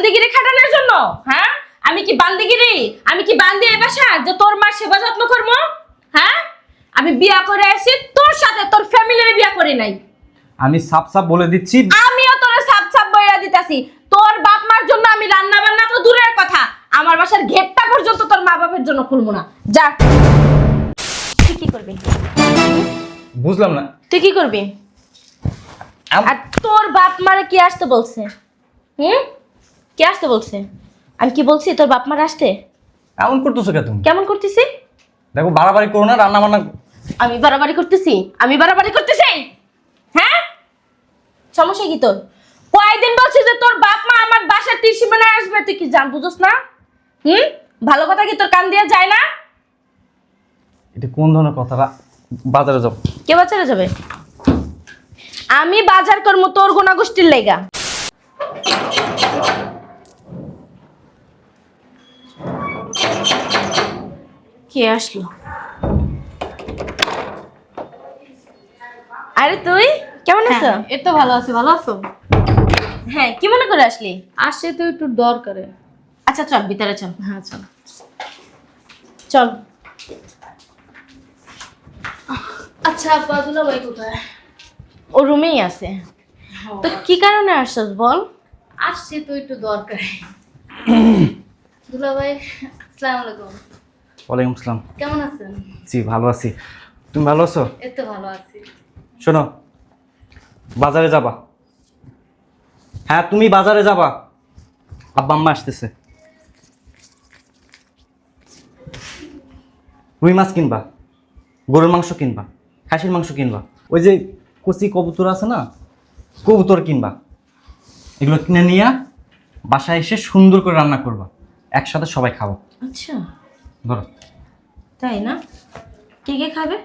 বান্দিগিরি খাটানোর জন্য? হ্যাঁ, আমি কি বান্দিগিরি? আমি কি বান্দি এই বাসা যে তোর মার সেবা যত্ন করবো? হ্যাঁ, আমি বিয়া করে আসি তোর সাথে, তোর ফ্যামিলির বিয়া করি নাই। আমি সাপ সাপ বলে দিচ্ছি, আমিও তোরে সাপ সাপ বইয়া দিতাছি, তোর বাপ মার জন্য আমি রান্না বান্না তো দূরের কথা, আমার বাসার গেটটা পর্যন্ত তোর মা বাপের জন্য খুলবো না। যা। তুই কি করবি? বুঝলাম না। তুই কি করবি? আর তোর বাপ মারে কি আসতে বলছে? কে আসতে বলছে? আমি কি বলছি তোর বাপ মার আসতে? এমন করতেছো কে তুমি? কেমন করতেছি? দেখো বাড়াবাড়ি করো না, রান্না বান্না। আমি বাড়াবাড়ি করতেছি? আমি বাড়াবাড়ি করতেছি? হ্যাঁ, সমস্যা কি তোর? কয়দিন বলছিস যে তোর বাপ মা আমার বাসার ত্রিসীমানায় আসবে, তুই কি জান বুঝছ না? ভালো কথা কি তোর কান দিয়ে যায় না? এটা কোন ধরনের কথা? বাজারে যাও। কে বাজারে যাবে? আমি বাজার করবো তোর গোনা গোষ্ঠীর লেগা। কে আসলো? আরে তুই কেমন আছো? এই তো ভালো আছি, ভালো আছো? হ্যাঁ, কি মনে করে আসলি? আসছে তো একটু দরকারে। আচ্ছা চল ভিতরে চল। হ্যাঁ চল। চল। আচ্ছা আপা দুলাভাই কোথায়? ও রুমেই আছে। তো কি কারণে আসছস বল? আসছে তো একটু দরকারে। দুলাভাই আসসালামু আলাইকুম। ওয়ালাইকুম আসসালাম। কেমন আছেন? জি ভালো আছি। তুমি ভালো আছো? এই তো ভালো আছি। শোনো, বাজারে যাবা। হ্যাঁ তুমি বাজারে যাবা, আব্বা আম্মা আসতেছে। রুই মাছ কিনবা, গরুর মাংস কিনবা, খাসির মাংস কিনবা, ওই যে কচি কবুতর আছে না, কবুতর কিনবা। এগুলো কিনে নিয়ে বাসায় এসে সুন্দর করে রান্না করবা, একসাথে সবাই খাবো। আচ্ছা ধরো। তাই না? কে কে খাবে?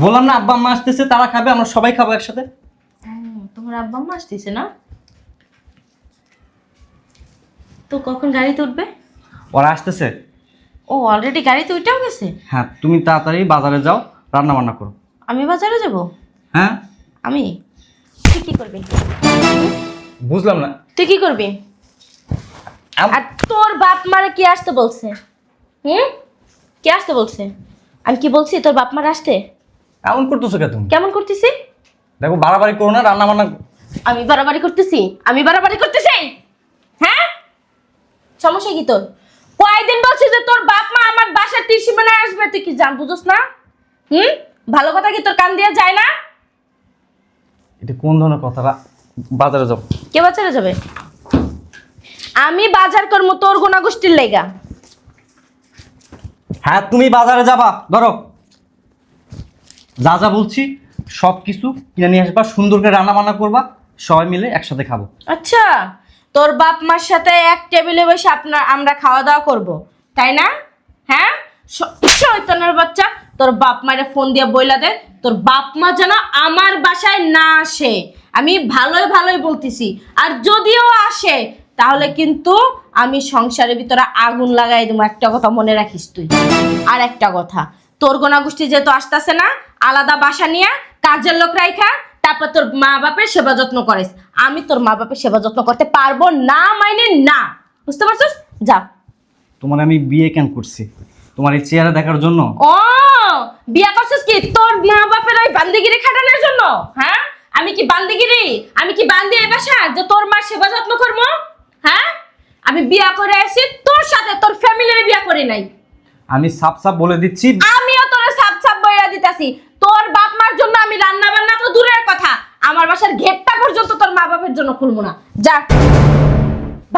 বললাম না আব্বা আম্মা আসতেছে, তারা খাবে, আমরা সবাই খাবো একসাথে। তোমার আব্বা আম্মা আসতেছে না? তো কখন গাড়িতে উঠবে? ওরা আসতেছে। ও অলরেডি গাড়িতে উঠেও গেছে? হ্যাঁ তুমি তাড়াতাড়ি বাজারে যাও, রান্না বান্না করো। আমি বাজারে যাব? হ্যাঁ। আমি? তুই কি করবি? বুঝলাম না। তুই কি করবি? আর তোর বাপ মারে কি আসতে বলছে? কে আসতে বলছে? আমি কি বলছি তোর বাপ মার আসতে? এমন করতেছো কে তুমি? কেমন করতেছি? দেখো বাড়াবাড়ি করো না, রান্না বান্না। আমি বাড়াবাড়ি করতেছি? আমি বাড়াবাড়ি করতেছি? হ্যাঁ, সমস্যা কি তোর? কয়দিন বলছিস যে তোর বাপ মা আমার বাসার ত্রিসীমানায় আসবে, তুই কি জান বুঝছ না? ভালো কথা কি তোর কান দিয়ে যায় না? এটা কোন ধরনের কথা? বাজারে যাও। কে বাজারে যাবে? আমি বাজার করবো তোর গোনা গোষ্ঠীর লেগা। হ্যাঁ তুমি বাজারে যাবা, ধরো যা যা বলছি সব কিছু কিনে নিয়ে আসবা, সুন্দর করে রান্না বান্না করবা, সবাই মিলে একসাথে খাবো। আচ্ছা, তোর বাপ মার সাথে এক টেবিলে বসে আমরা খাওয়া দাওয়া করব, তাই না? হ্যাঁ, শয়তানের বাচ্চা, তোর বাপ মায়ের ফোন দিয়ে বইলা দে তোর বাপ মা যেন আমার বাসায় না আসে। আমি ভালোই ভালোই বলতেছি, আর যদিও আসে তাহলে কিন্তু আমি সংসারের ভিতরে আগুন লাগাই দেবো। একটা কথা মনে রাখিস তুই। আর একটা কথা, তোর গোনা গোষ্ঠী যেহেতু আসতেছে না, আলাদা বাসা নিয়ে কাজের লোক রাইখা তারপর তোর মা বাপের সেবা যত্ন করিস। আমি তোর মা বাপের সেবা যত্ন করতে পারবো না, মাইনে না, বুঝতে পারছিস? যা। তোমার আমি বিয়ে কেন করছি? তোমার এই চেহারা দেখার জন্য। ও বিয়া করছিস কি তোর মা বাপের ওই বান্দিগিরি খাটানোর জন্য? হ্যাঁ, আমি কি বান্দিগিরি? আমি কি বান্দি এই বাসা যে তোর মার সেবা যত্ন করবো? হ্যাঁ, আমি বিয়া করে আসি তোর সাথে, তোর ফ্যামিলির বিয়া করি নাই। আমি সাপ সাপ বলে দিচ্ছি, আমিও তোরে সাপ সাপ বইয়া দিতাছি, তোর বাপ মার জন্য আমি রান্না বান্না তো দূরের কথা, আমার বাসার গেটটা পর্যন্ত তোর মা বাপের জন্য খুলবো না। যা,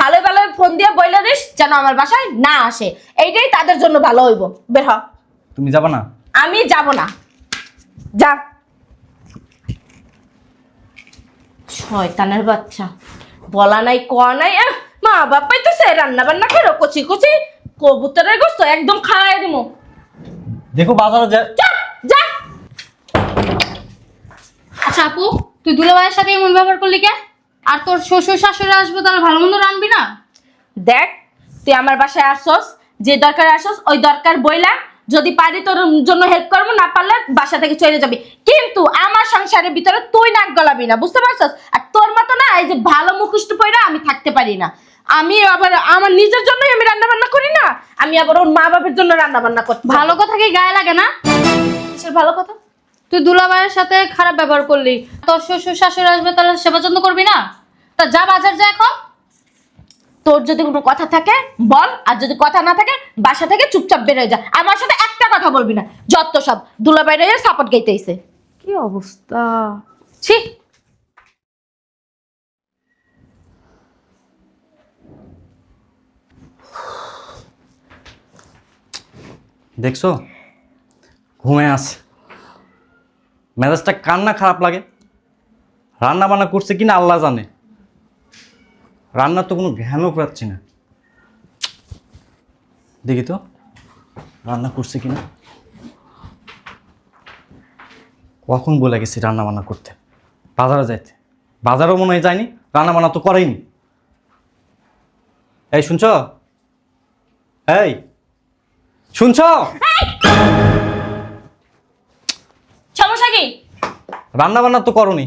ভালো ভালো ফোন দিয়ে বইলা দিস যেন আমার বাসায় না আসে, এইটাই তাদের জন্য ভালো হইব। বের হ। তুমি যাবা না? আমি যাব না। যা। শয়তানের বাচ্চা, বলা নাই কোয়া নাই, মা বাপাই তো সে রান্না বান্না করো, কচি কচি কবুতরের গোস্ত একদম খাওয়াই দিমু। দেখো বাজারে যা। যা। আচ্ছা আপু, তুই দুলাভাইয়ের সাথে এমন ব্যবহার করলি কে? আর তোর শ্বশুর শাশুড়ি আসবে, তাহলে ভালো মন্দ রানবি না? দেখ, তুই আমার বাসায় আসছস, যে দরকার আসছস ওই দরকার বইলা, যদি পারি তোর জন্য হেল্প করবো, না পারলে বাসা থেকে চলে যাবি, কিন্তু আমার সংসারের ভিতরে তুই নাক গলাবি না, বুঝতে পারছস? আর তোর মতো না এই যে ভালো মুখোশ পয়রা আমি থাকতে পারি না। আমি আবার আমার নিজের জন্যই আমি রান্না বান্না করি না, আমি আবার ওর মা বাবার জন্য রান্না বান্না করতে ভালো কথা কি গায়ে লাগে না? কিসের ভালো কথা? তুই দুলাভাইয়ের সাথে খারাপ ব্যবহার করলি, তোর শ্বশুর শাশুড়ি আসবে তাহলে সেবা যত্ন করবি না? তা যা বাজার যা এখন। তোর যদি কোনো কথা থাকে বল, আর যদি কথা না থাকে বাসা থেকে চুপচাপ বের হয়ে যা, আমার সাথে একটা কথা বলবি না। যত সব দুলাভাইরে সাপোর্ট গাইতেইছে। কি অবস্থা, ছি। দেখছো ঘুমে আছে, মেজাজটা কান্না খারাপ লাগে। রান্না বান্না করছে কিনা আল্লাহ জানে, রান্নার তো কোনো জ্ঞানও পাচ্ছি না। দেখি তো রান্না করছে কিনা। কখন বলে গেছি রান্না বান্না করতে, বাজারে যাইতে, বাজারও মনে হয় যায়নি, রান্না বান্না তো করেইনি। এই শুনছ, এই শুনছ, সমস্যা কি? রান্না বান্না তো করনি।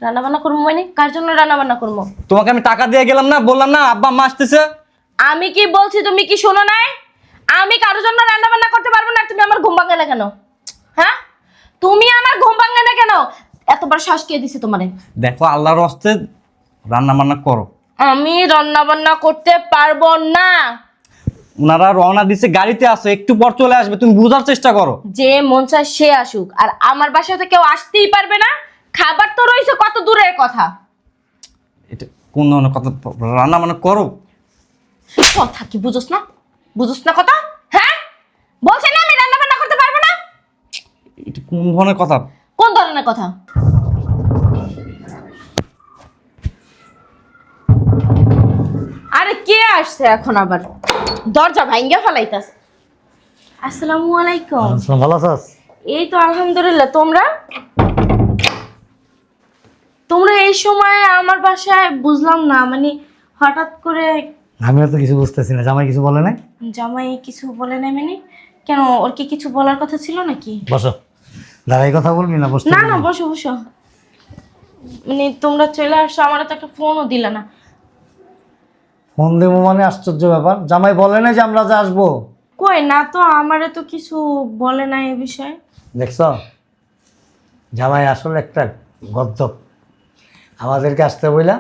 রান্না বান্না করবো মানে কার জন্য রান্না বান্না করবো? তোমাকে আমি টাকা দিয়ে গেলাম না, বললাম না আব্বা আম্মা আসতেছে। আমি কি বলছি তুমি কি শোনো নাই? আমি কারোর জন্য রান্না বান্না করতে পারবো না। তুমি আমার ঘুম ভাঙে না কেন? হ্যাঁ, তুমি আমার ঘুম ভাঙে না কেন? এতবার শ্বাস কে দিছে তোমারে? দেখো আল্লাহর হস্তে রান্না বান্না করো। আমি রান্না বান্না করতে পারবো না। ওনারা রওনা দিছে, গাড়িতে আসো, একটু পর চলে আসবে, তুমি বোঝার চেষ্টা করো। যে মন চায় সে আসুক, আর আমার বাসাতে কেউ আসতেই পারবে না। খাবার তো রয়েছে কত দূরের কথা। এটা কোন ধরনের কথা? রান্না বান্না করো। কথা কি বুঝোস না? বুঝোস না কথা? হ্যাঁ, বলছি না আমি রান্না বান্না করতে পারবো না। এটা কোন ধরনের কথা? কোন ধরনের কথা? আরে কে আসছে এখন আবার? দরজা ভাঙ্গা ফেলাইতাছে। আসসালামু আলাইকুম। ভালো আছিস? এই তো আলহামদুলিল্লাহ। তোমরা তোমরা এই সময় আমার বাসায়? বুঝলাম না, মানে হঠাৎ করে। আমিও তো কিছু বুঝতেছি না, জামাই কিছু বলে নাই? জামাই কিছু বলে নাই মানে? কেন, ওর কি কিছু বলার কথা ছিল নাকি? বসো, দাঁড়াই কথা বলবি না? বসতে না বলবি? না, বসো বসো। মানে তোমরা চলে আসছো, আমার তো একটা ফোনও দিলা না। ফোন দেবো মানে? আশ্চর্য ব্যাপার, জামাই বলে নাই যে আমরা যে আসবো? কই না তো, আমারে তো কিছু বলে নাই এ বিষয়ে। দেখছ, জামাই আসলে একটা গদ্দপ। আমাদেরকে আসতে বইলা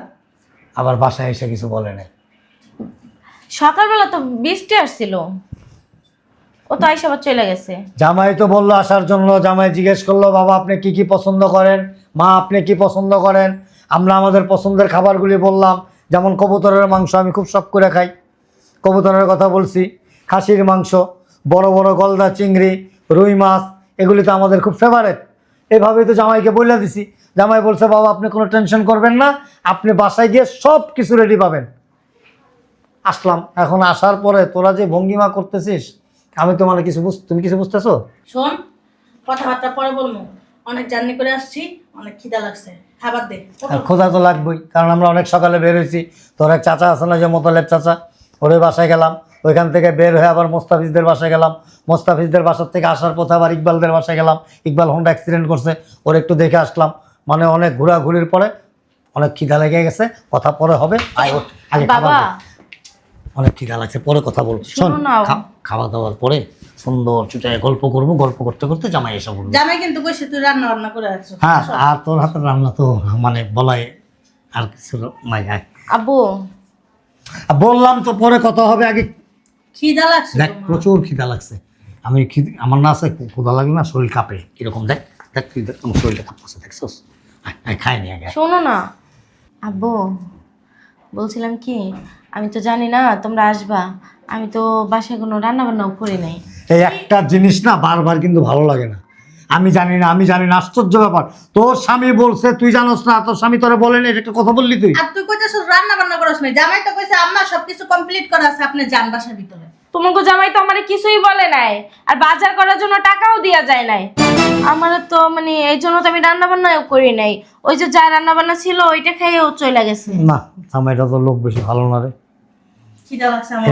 আবার বাসায় এসে কিছু বলে নাই। সকালবেলা তো বৃষ্টি আসছিল, ও তো আইসা আবার চলে গেছে। জামাই তো বললো আসার জন্য, জামাই জিজ্ঞেস করলো বাবা আপনি কি কি পছন্দ করেন, মা আপনি কি পছন্দ করেন। আমরা আমাদের পছন্দের খাবারগুলি বললাম, যেমন কবুতরের মাংস আমি খুব শখ করে খাই, কবুতরের কথা বলছি। খাসির মাংস, বড় বড় গলদা চিংড়ি, রুই মাছ, এগুলি তো আমাদের খুব ফেভারেট। এভাবেই তো জামাইকে বলে দিছি। জামাই বলছে বাবা আপনি কোনো টেনশন করবেন না, আপনি বাসায় গিয়ে সব কিছু রেডি পাবেন। আসলাম, এখন আসার পরে তোরা যে ভঙ্গিমা করতেছিস, আমি তো মানে কিছু তুমি কিছু বুঝতেছো? শোন, কথাবার্তা পরে বলবো। অনেক জার্নি করে আসছি, অনেক খিদা লাগছে, খাবার দে। আর খোদা তো লাগবেই, কারণ আমরা অনেক সকালে বের হয়েছি। তোর এক চাচা আছে না যে মোতালেব চাচা, ওরে বাসায় গেলাম। ওইখান থেকে বের হয়ে আবার মোস্তাফিজদের বাসায় গেলাম। মোস্তাফিজদের বাসার থেকে আসার পথে আবার ইকবালদের বাসায় গেলাম। ইকবাল হোন্ডা অ্যাক্সিডেন্ট করছে, ওর একটু দেখে আসলাম। মানে অনেক ঘোরাঘুরির পরে অনেক খিদা লেগে গেছে। কথা পরে হবে, আয় ওঠ, আগে খাবার বাবা, দে। অনেক খিদা লাগছে, পরে কথা বলবো। শোন, শোনো না। খাওয়া দাওয়ার পরে সুন্দর চুটায় গল্প করবো, গল্প করতে করতে জামাই এসে বলবো। জামাই কিন্তু কইছে তুই রান্না বান্না করে আসছো। হ্যাঁ, আর তোর হাতের রান্না তো মানে বলাই আর কিছু নাই। আয়, আব্বু বললাম তো পরে কথা হবে, আগে খিদা লাগছে দেখ তোমার। প্রচুর খিদা লাগছে। আমি আমার না আছে, ক্ষুধা লাগলে না শরীর কাঁপে কিরকম। দেখ দেখ তুই দেখ, আমার শরীরটা কাঁপতেছে, দেখছোস? খাইনি আগে। শোনো না আব্বু, বলছিলাম কি, আমি তো জানি না তোমরা আসবা। আমি তো বাসায় কোনো রান্না বান্নাও করি নাই। এই একটা জিনিস না বারবার কিন্তু ভালো লাগে না। আমি জানি না, আমি জানি না, আশ্চর্য ব্যাপার। তোর স্বামী বলছে, তুই জানোস না? তোর স্বামী তোরে বলেনি? এটা একটা কথা বললি তুই? আর তুই কইতেছ রান্না বান্না করছ না। জামাই তো কইছে আম্মা সবকিছু কমপ্লিট করা আছে, আপনি যান বাসার ভিতরে। তোমাকে জামাই তো আমার কিছুই বলে নাই, আর বাজার করার জন্য টাকাও দেওয়া যায় নাই। আমার তো মানে এই জন্য তো আমি রান্না বান্নাও করি নাই। ওই যে যা রান্না বান্না ছিল ওইটা খেয়েও চলে গেছে। না, জামাইটা তো লোক বেশি ভালো না রে। খিদা লাগছে আমার।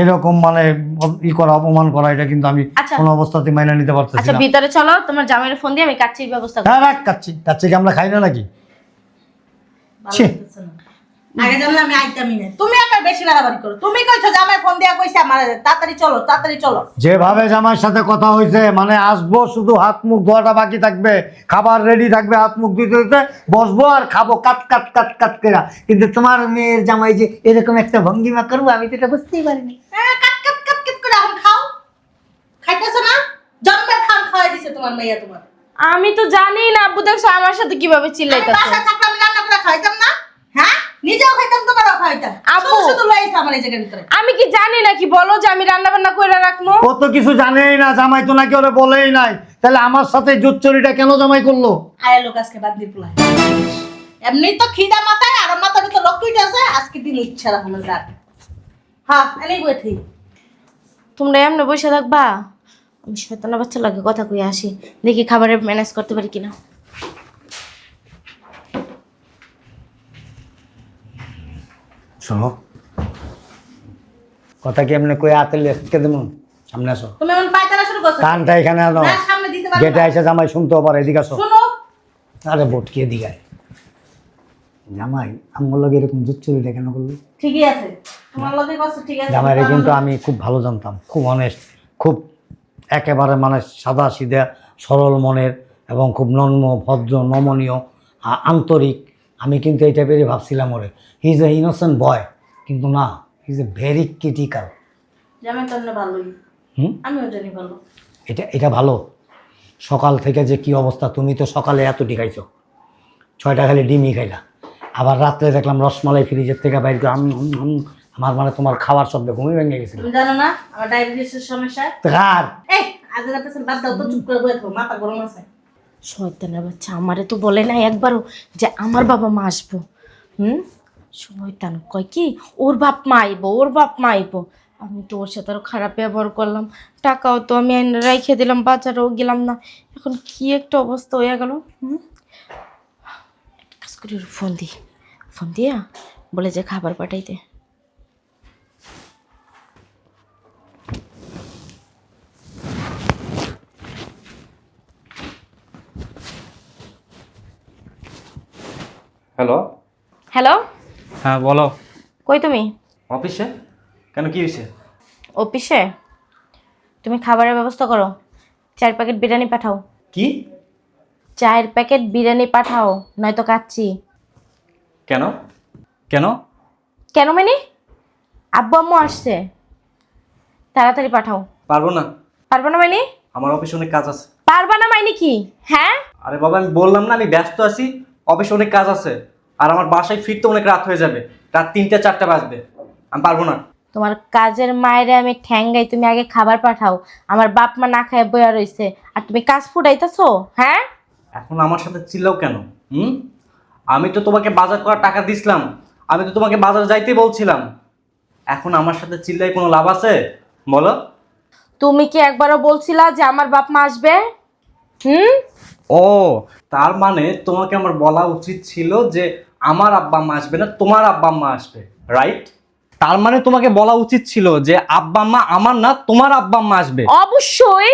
এরকম মানে ই করা, অপমান করা, এটা কিন্তু আমি আচ্ছা। কোনো অবস্থাতে মাইনা নিতে পারতেছি আচ্ছা না। ভিতরে চলো, তোমার জামাইয়ের ফোন দিয়ে আমি কাচ্চির ব্যবস্থা করি। হ্যাঁ রাখ, কাচ্চি কি আমরা খাই না নাকি? ভালো ছি। লাগতেছে না। আগে জানলে আমি আইতামই না। তুমি একটা বেশি বাড়াবাড়ি করো। তুমি কইছো যে আমার ফোন দিয়া কইছে আমার তাড়াতাড়ি চলো, তাড়াতাড়ি চলো। যেভাবে জামাইয়ের সাথে কথা হয়েছে মানে আসবো, শুধু হাত মুখ ধোয়াটা বাকি থাকবে, খাবার রেডি থাকবে, হাত মুখ ধুইতে ধুইতে বসবো আর খাবো কাট কাট কাট কাট করে। কিন্তু তোমার মেয়ের জামাই যে এরকম একটা ভঙ্গিমা করবো আমি তো এটা বুঝতেই পারিনি। হ্যাঁ, কাট কাট কাট কাট করে এখন খাও। খাইতেছো না? জন্মের খান খাওয়াই দিছে তোমার মেয়ে তোমার। আমি তো জানি না আব্বু, দেখছো আমার সাথে কিভাবে আমি চিল্লাইতেছে। বাসায় থাকলে আমি রান্না করে খাইতাম না? হ্যাঁ, নিজেও খাইতাম, তোমারও খাইতাম। আব্বু। শুধু শুধু লইছে আমার এই জায়গার ভিতরে। আমি কি জানি নাকি বলো যে আমি রান্না বান্না করে রাখবো? ও তো কিছু জানেই না, জামাই তো নাকি ওরে বলেই নাই। তাহলে আমার সাথে জুচ্চুরিটা কেন জামাই করলো? আয় লোক আজকে বাদ দিয়ে পোলায়। এমনি তো খিদা মাথায় আর মাথার ভিতরে লক্ষ্মীটা আছে, আজকে দিন ইচ্ছা রাখো না রাত। হ্যাঁ, এনেই বইথি। তোমরা এমনি বসে থাকবা? আমি শয়তানের বাচ্চা লাগে কথা কই আসি, দেখি খাবারের ম্যানেজ করতে পারি কিনা। শোনো, কথা কি এমনি কই আতে লেখকে দেবো? সামনে আসো, তুমি এমন পায়তারা শুরু করছো। কানটা এখানে আনো। না, সামনে দিতে পারো গেটে না। এসে জামাই শুনতেও পারে, এদিকে আসো। শোনো, আরে বোটকে এদিকে আয়। জামাই আমার লগে এরকম জুচ্চুরিটা কেন করলো? ঠিকই আছে। তোমার লগে কথা ঠিক আছে। জামাইরে কিন্তু আমি খুব ভালো জানতাম, খুব অনেস্ট, খুব একেবারে মানে সাদা সিধা সরল মনের এবং খুব নম্র ভদ্র নমনীয় আন্তরিক। আমি কিন্তু এই টাইপেরই ভাবছিলাম ওরে। He is a innocent boy, কিন্তু না, he is a very critical. জামাই তো না ভালোই। আমিও জানি ভালো। এটা ভালো। সকাল থেকে যে কি অবস্থা, তুমি তো সকালে এতটি খাইছো, 6টা খালি ডিমই খাইলা, আবার রাত্রে দেখলাম রসমালাই ফ্রিজের থেকে বাইর করে আমার মানে তোমার খাওয়ার শব্দে ঘুমিয়ে ভেঙে গেছিল। তুমি জানো না আমার ডায়াবেটিসের সমস্যা? কার? এই আজ রাতে বাদ দাও তো, চুপ করে বসে থাকো, মাথা গরম আছে। শয়তানের বাচ্চা, আমারে তো বলে নাই একবারও যে আমার বাবা মা আসবো। শয়তান কয় কি ওর বাপ মা আইবো, ওর বাপ মা আইবো। আমি তো ওর সাথে আরো খারাপ ব্যবহার করলাম, টাকাও তো আমি রাইখে দিলাম, বাজারেও গেলাম না। এখন কি একটা অবস্থা হয়ে গেল। একটা কাজ করি, ওর ফোন দিই, ফোন দিয়া বলে যে খাবার পাঠাইতে। হ্যালো। হ্যালো, হ্যাঁ বলো। কই তুমি? অফিসে? কেন, কি হয়েছে? অফিসে? তুমি খাবারের ব্যবস্থা করো, 4 প্যাকেট বিরিয়ানি পাঠাও। কি? 4 প্যাকেট বিরিয়ানি পাঠাও, নয়তো কাচ্ছি। কেন কেন? কেন মানে? আব্বু আম্মু আসছে, তাড়াতাড়ি পাঠাও। পারবো না। পারবা না মানে? আমার অফিসে অনেক কাজ আছে। পারবা না মানে কি? হ্যাঁ, আরে বাবা, আমি বললাম না আমি ব্যস্ত আছি, অফিসে অনেক কাজ আছে, আর আমার বাসায় ফিরতে অনেক রাত হয়ে যাবে, রাত 3টা 4টা বাজবে, আমি পারবো না। তোমার কাজের মায়েরে আমি ঠ্যাঙ্গাই, তুমি আগে খাবার পাঠাও। আমার বাপ মা না খায় বইয়া রইছে, আর তুমি কাজ ফুটাইতেছো। হ্যাঁ, এখন আমার সাথে চিল্লাও কেন? আমি তো তোমাকে বাজার করার টাকা দিছিলাম, আমি তো তোমাকে বাজার যাইতে বলছিলাম, এখন আমার সাথে চিল্লাই কোনো লাভ আছে বলো? তুমি কি একবারও বলছিলা যে আমার বাপ মা আসবে? ও, তার মানে তোমাকে আমার বলা উচিত ছিল যে আমার আব্বা আম্মা আসবে না, তোমার আব্বা আম্মা আসবে, রাইট? তার মানে তোমাকে বলা উচিত ছিল যে আব্বা আম্মা আমার না, তোমার আব্বা আম্মা আসবে। অবশ্যই,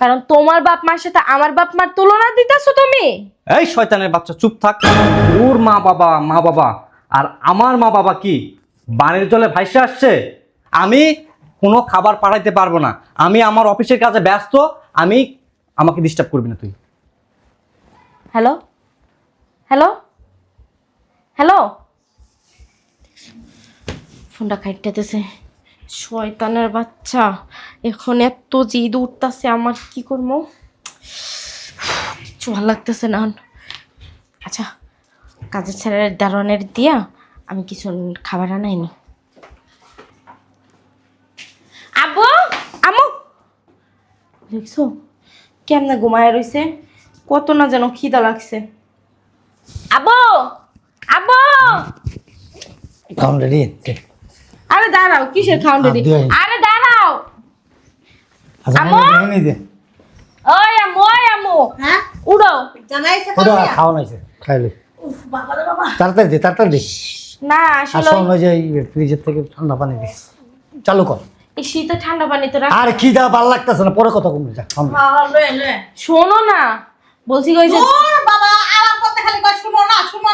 কারণ তোমার বাপ মার সাথে আমার বাপ মার তুলনা দিতেছো তুমি। এই শয়তানের বাচ্চা, চুপ থাক। ওর মা বাবা আর আমার মা বাবা কি বানের জলে ভাইসে আসছে? আমি কোনো খাবার পাঠাইতে পারবো না, আমি আমার অফিসের কাজে ব্যস্ত, আমাকে ডিস্টার্ব করবি না তুই। হ্যালো হ্যালো হ্যালো, ফোনটা খাইতেছে। শয়তানের বাচ্চা, এখন এত জিদ উঠতেছে আমার, কি করবো? কিছু ভালো লাগতেছে না। আচ্ছা, কাজের ছেলের দারোয়ানের দিয়া আমি কিছু খাবার আনাইনি। আব্বু আম্মু, দেখছো কেমনে ঘুমায় রইছে, কত না যেন খিদা লাগছে। আব্বু আব্বু, কাউন্ট রেডি? আরে দাঁড়াও, কিসের খাউন রেডি? আরে দাঁড়াও। আম্মু? ওই আম্মু, ওই আম্মু, হ্যাঁ, উড়ো। জামাই এসে ওটা খাওয়া। খাওয়া নাইছে, খাইলে উফ, বাবা রে বাবা। তাড়াতাড়ি দে, তাড়াতাড়ি দে। না আর আসলে শোন, ওই যে ফ্রিজের থেকে ঠান্ডা পানি দিস, চালু কর। এই শীতে ঠান্ডা পানি তো রাখ। আর খিদা ভাল লাগতেছে না, পরে কথা কমবে, যা সামনে। লয়ে লয়ে। শোনো না, বলছি ওই যে ওর বাবা, আমার পথে খালি কয় শুনো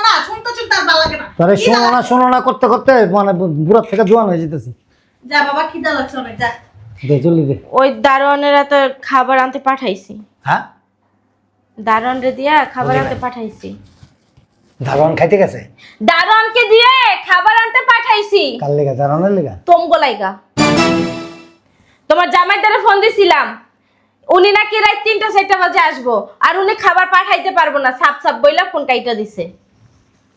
না শুনতে শুনতে আর ভালো লাগে না। তারে খিদা শোনো না করতে করতে মানে বুড়ার থেকে জোয়ান হয়ে যেতেছি। যা বাবা খিদা লাগছে অনেক, যা। দে চলি দে। ওই দারোয়ানেরা তো খাবার আনতে পাঠাইছি, হ্যাঁ, দারোয়ানরে দিয়া খাবার আনতে পাঠাইছি, দারোয়ান খাইতে গেছে? দারোয়ানকে দিয়ে খাবার আনতে পাঠাইছি। কার লেগা? দারোয়ানের লেগা? তোমগোলাইগা তোমার জামাইদারে ফোন দিছিলাম, উনি নাকি রাত 3টা-4টা বাজে আসবো, আর উনি খাবার পাঠাইতে পারবো না, সাপ সাপ বইলা ফোন কাইটা দিছে।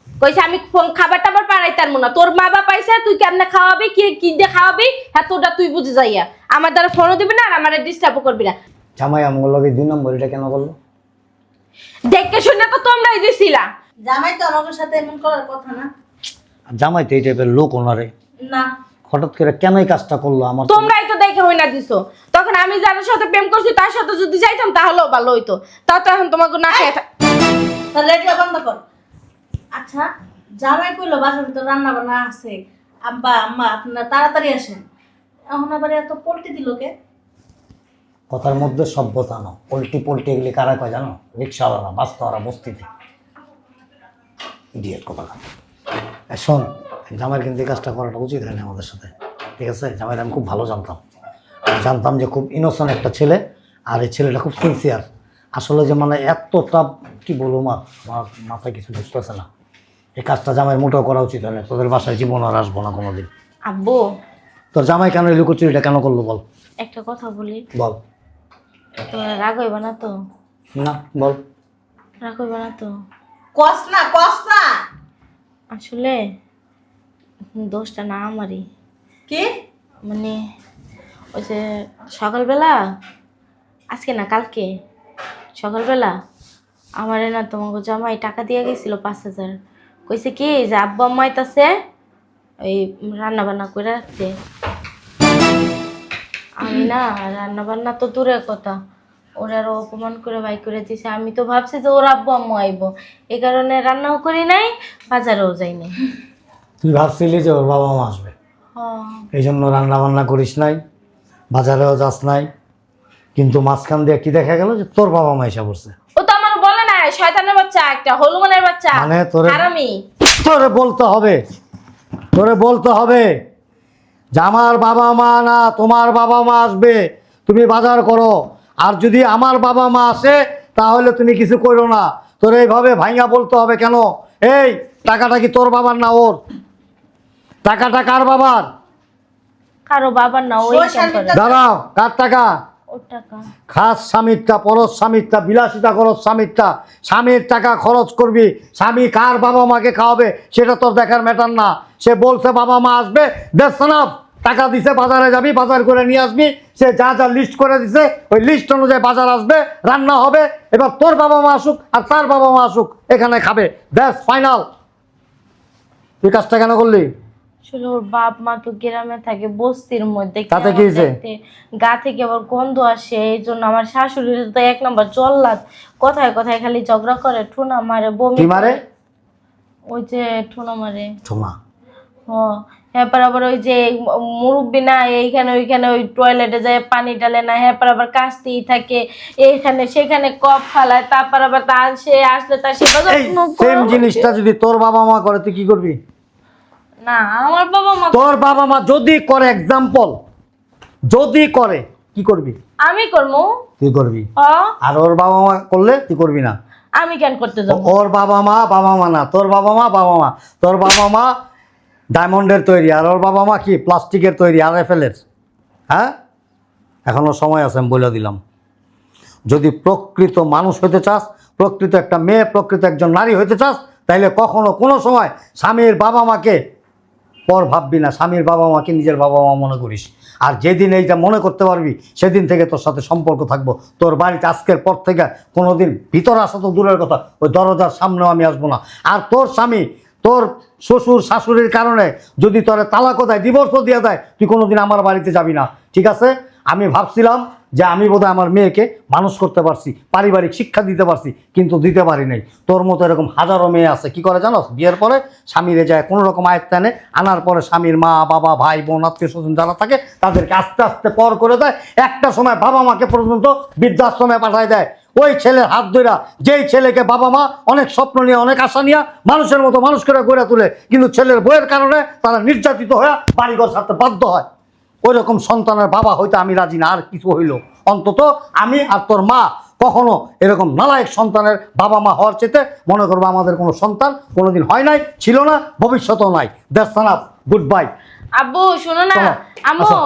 কইছে আমি ফোন খাবার টাবার পাঠাইতে পারবো না, তোর মা বাপ আইছে, তুই কেমনে খাওয়াবি, কি দিয়ে খাওয়াবি, হ্যাঁ তোটা তুই বুঝে যাইয়া, আমার দ্বারা ফোনও দিবি না আর আমার ডিস্টার্বও করবি না। জামাই আমগুলো লগে 2 নম্বর এটা কেন করলো? দেখে শুনে তো তোমরাই দিছিলা। জামাই তো আমাদের সাথে এমন করার কথা না। আর জামাই তো এই টাইপের লোক ওনারে, না হঠাৎ করে কেন এই কাজটা করলো? আমার তো- তোমরাই তো দেখে হইনা দিছো, তখন আমি যার সাথে প্রেম করছি তার সাথে যদি যাইতাম তাহলেও ভালো হইতো, তাও তো এখন তোমাকে না খেয়ে তাহলে রেডিও বন্ধ কর। আচ্ছা জামাই কইলো বাসার ভিতর রান্না বান্না আছে, আব্বা আম্মা আপনারা তাড়াতাড়ি আসেন, এখন আবার এত পল্টি দিল কে? কথার মধ্যে সভ্যতা না, পোল্ট্রি এগুলি কারা কয় জানো? রিক্সাওয়ালা, বাস্তবরা, বস্তিতে। ইডিয়েট কথা। শোন, জামাইয়ের কিন্তু এই কাজটা করাটা উচিত হয়নি আমাদের সাথে, ঠিক আছে? জামাইয়ের আমি খুব ভালো জানতাম, আমি জানতাম যে খুব ইনোসেন্ট একটা ছেলে, আর এই ছেলেটা খুব সিনসিয়ার। আসলে যে মানে এতটা কি বলবো, আমার মাথায় কিছু ঢুকতেছে না। এই কাজটা জামাইয়ের মোটেও করা উচিত হয় না। তোদের বাসায় জীবন আর আসবো না কোনোদিন। আব্বু তোর জামাই কেন এই লুকোচুরিটা কেন করলো বল? একটা কথা বলি, বল। তোমার রাগ হইবা না তো? না, বল। রাগ হইবা না তো? কস না আসলে দোষটা না আমারই, কি? মানে ওই যে সকালবেলা, আজকে না কালকে সকালবেলা আমারে না তোমাকে জামাই টাকা দিয়ে গেছিল 5,000, কইছে কি যে আব্বা আম্মা আইতাছে ওই রান্না বান্না করে রাখতে। আমি না রান্না বান্না তো দূরের কথা, ওরা আরো অপমান করে বাই করে দিছে। আমি তো ভাবছি যে ওর আব্বু আম্মু আইবো, এই কারণে রান্নাও করি নাই, বাজারেও যাই নাই। তুই ভাবছিলি যে ওর বাবা মা আসবে, হ্যাঁ, এই জন্য রান্না বান্না করিস নাই, বাজারেও যাস নাই, কিন্তু মাঝখান দিয়ে কি দেখা গেল যে তোর বাবা মা এসে পড়ছে। ও তো আমার বলে না শয়তানের বাচ্চা, একটা হলুমানের বাচ্চা, মানে তোরে- হারামি। তোরে বলতে হবে যে আমার বাবা মা না, তোমার বাবা মা আসবে, তুমি বাজার করো। আর যদি আমার বাবা মা আসে তাহলে তুমি কিছু করো না। তোর এইভাবে ভাইঙ্গা বলতে হবে কেন? এই টাকাটা কি তোর বাবার না ওর? টাকাটা কার বাবার? কারো বাবার না, ওই social করে। media- দাঁড়াও, কার টাকা? ওর টাকা। খাস স্বামীরটা, পরশ স্বামীরটা, বিলাসিতা খরচ স্বামীরটা। স্বামীর টাকা খরচ করবি, স্বামী কার বাবা মাকে খাওয়াবে সেটা তোর দেখার ম্যাটার না। সে বলছে বাবা মা আসবে, দ্যাটস এনাফ। টাকা দিছে, বাজারে যাবি, বাজার করে নিয়ে আসবি। সে যা যা লিস্ট করে দিছে ওই লিস্ট অনুযায়ী বাজার আসবে, রান্না হবে। এবার তোর বাবা মা আসুক আর তার বাবা মা আসুক, এখানে খাবে, দ্যাটস ফাইনাল। তুই কাজটা কেন করলি? আসলে ওর বাপ মা তো গ্রামে থাকে, বস্তির মধ্যে, তাতে কি হয়েছে? গা থেকে আবার গন্ধ আসে, এই জন্য আমার শাশুড়ির তো 1 নম্বর জল্লাদ, কথায় কথায় খালি ঝগড়া করে, ঠুনা মারে, বমি কি মারে? ওই যে ঠুনা মারে। ছোমা, ও এরপর আবার ওই যে মুরব্বি না, এইখানে ওইখানে ওই টয়লেটে যায় পানি ডালে না, এরপর আবার কাশতেই থাকে, এইখানে সেখানে কফ ফালায়, তারপর আবার তার সে আসলে তার সেবা এই যত্ন সেম করা জিনিসটা লাগে। যদি তোর বাবা মা করে তুই কি করবি? না আমার বাবা মা, তোর বাবা মা যদি করে, এক্সাম্পল যদি করে, কি করবি? আমি করবো। তুই করবি। ও আর ওর বাবা মা করলে তুই করবি না। আমি কেন করতে যাবো? ওর বাবা মা না, তোর বাবা মা। তোর বাবা মা ডায়মন্ডের তৈরি, আর ওর বাবা মা কি প্লাস্টিকের তৈরি, RFL এর। হ্যাঁ, এখনো সময় আছে, আমি বলে দিলাম। যদি প্রকৃত মানুষ হতে চাস, প্রকৃত একটা মেয়ে, প্রকৃত একজন নারী হতে চাস, তাইলে কখনো কোনো সময় স্বামীর বাবা মাকে পর ভাববি না, স্বামীর বাবা মাকে নিজের বাবা মা মনে করিস। আর যেদিন এইটা মনে করতে পারবি সেদিন থেকে তোর সাথে সম্পর্ক থাকবো। তোর বাড়িতে আজকের পর থেকে কোনোদিন ভিতরে আসা তো দূরের কথা, ওই দরজার সামনেও আমি আসবো না। আর তোর স্বামী, তোর শ্বশুর শাশুড়ির কারণে যদি তোরে তালাকও দেয়, ডিভোর্সও দিয়ে দেয়, তুই কোনোদিন আমার বাড়িতে যাবি না, ঠিক আছে? আমি ভাবছিলাম যে আমি বোধহয় আমার মেয়েকে মানুষ করতে পারছি, পারিবারিক শিক্ষা দিতে পারছি, কিন্তু দিতে পারি নাই। তোর মতো এরকম হাজারো মেয়ে আছে, কি করে জানোস? বিয়ের পরে স্বামীরে যায় কোনো রকম আয়ত্তে আনে, আনার পরে স্বামীর মা বাবা ভাই বোন আত্মীয় স্বজন যারা থাকে তাদেরকে আস্তে আস্তে পর করে দেয়। একটা সময় বাবা মাকে পর্যন্ত বৃদ্ধাশ্রমে পাঠায় দেয়। ওই ছেলের হাত ধইরা, যেই ছেলেকে বাবা মা অনেক স্বপ্ন নিয়ে অনেক আশা নিয়ে মানুষের মতো মানুষ করে গড়ে তোলে, কিন্তু ছেলের বইয়ের কারণে তারা নির্যাতিত হয়ে বাড়িঘর ছাড়তে বাধ্য হয়। ওই রকম সন্তানের বাবা হইতে আমি রাজি না। আর কিছু হইল, অন্তত আমি আর তোর মা কখনো এরকম নালায়ক সন্তানের বাবা মা হওয়ার চেতে মনে করবো আমাদের কোনো সন্তান কোনোদিন হয় নাই, ছিল না, ভবিষ্যতেও নাই। That's enough, good bye. আব্বু শোনো না, চলো, আম্মু আসো।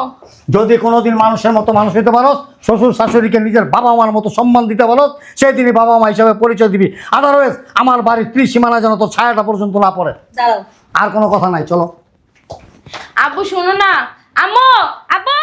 যদি কোনোদিন মানুষের মতো মানুষ হতে পারো, শ্বশুর শাশুড়িকে নিজের বাবা মার মতো সম্মান দিতে পারো, সেই দিনই বাবা মা হিসাবে পরিচয় দিবি। আদারওয়াইজ আমার বাড়ির ত্রিসীমানা যেন তোর ছায়াটা পর্যন্ত না পড়ে। দাঁড়াও। আর কোনো কথা নাই, চলো। আব্বু শোনো না, আম্মু আব্বু